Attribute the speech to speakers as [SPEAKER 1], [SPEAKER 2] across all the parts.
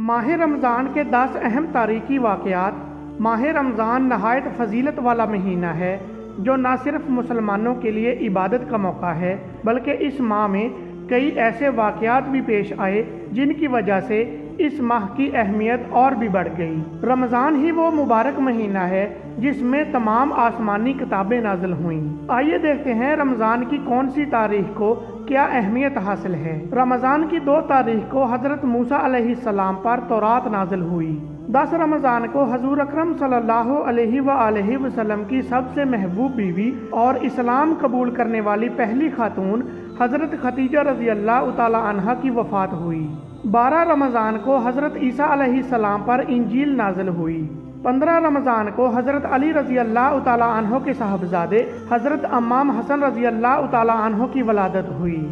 [SPEAKER 1] ماہ رمضان کے 10 اہم تاریخی واقعات۔ ماہ رمضان نہایت فضیلت والا مہینہ ہے جو نہ صرف مسلمانوں کے لیے عبادت کا موقع ہے بلکہ اس ماہ میں کئی ایسے واقعات بھی پیش آئے جن کی وجہ سے اس ماہ کی اہمیت اور بھی بڑھ گئی۔ رمضان ہی وہ مبارک مہینہ ہے جس میں تمام آسمانی کتابیں نازل ہوئیں۔ آئیے دیکھتے ہیں رمضان کی کون سی تاریخ کو کیا اہمیت حاصل ہے۔ رمضان کی 2 تاریخ کو حضرت موسیٰ علیہ السلام پر تورات نازل ہوئی۔ 10 رمضان کو حضور اکرم صلی اللہ علیہ وآلہ وسلم کی سب سے محبوب بیوی اور اسلام قبول کرنے والی پہلی خاتون حضرت خدیجہ رضی اللہ تعالی عنہا کی وفات ہوئی۔ 12 رمضان کو حضرت عیسیٰ علیہ السلام پر انجیل نازل ہوئی۔ 15 رمضان کو حضرت علی رضی اللہ تعالی عنہ کے صاحبزادے حضرت امام حسن رضی اللہ تعالی عنہ کی ولادت ہوئی۔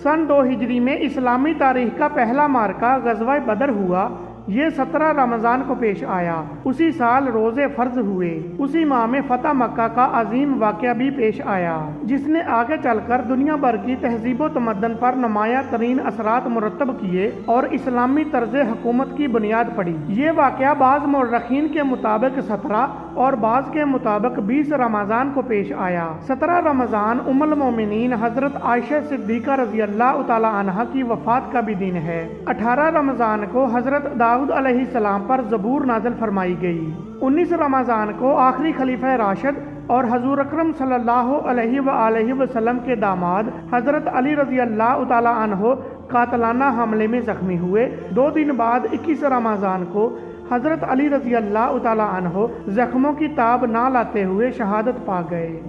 [SPEAKER 1] سن 2 ہجری میں اسلامی تاریخ کا پہلا معرکہ غزوہ بدر ہوا۔ یہ 17 رمضان کو پیش آیا۔ اسی سال روزے فرض ہوئے۔ اسی ماہ میں فتح مکہ کا عظیم واقعہ بھی پیش آیا جس نے آگے چل کر دنیا بھر کی تہذیب و تمدن پر نمایاں ترین اثرات مرتب کیے اور اسلامی طرز حکومت کی بنیاد پڑی۔ یہ واقعہ بعض مورخین کے مطابق 17 اور بعض کے مطابق 20 رمضان کو پیش آیا۔ 17 رمضان ام المومنین حضرت عائشہ صدیقہ رضی اللہ تعالی عنہا کی وفات کا بھی دن ہے۔ 18 رمضان کو حضرت داؤد علیہ السلام پر زبور نازل فرمائی گئی۔ 19 رمضان کو آخری خلیفہ راشد اور حضور اکرم صلی اللہ علیہ وآلہ وسلم کے داماد حضرت علی رضی اللہ تعالی عنہ قاتلانہ حملے میں زخمی ہوئے۔ 2 دن بعد 21 رمضان کو حضرت علی رضی اللہ تعالی عنہ زخموں کی تاب نہ لاتے ہوئے شہادت پا گئے۔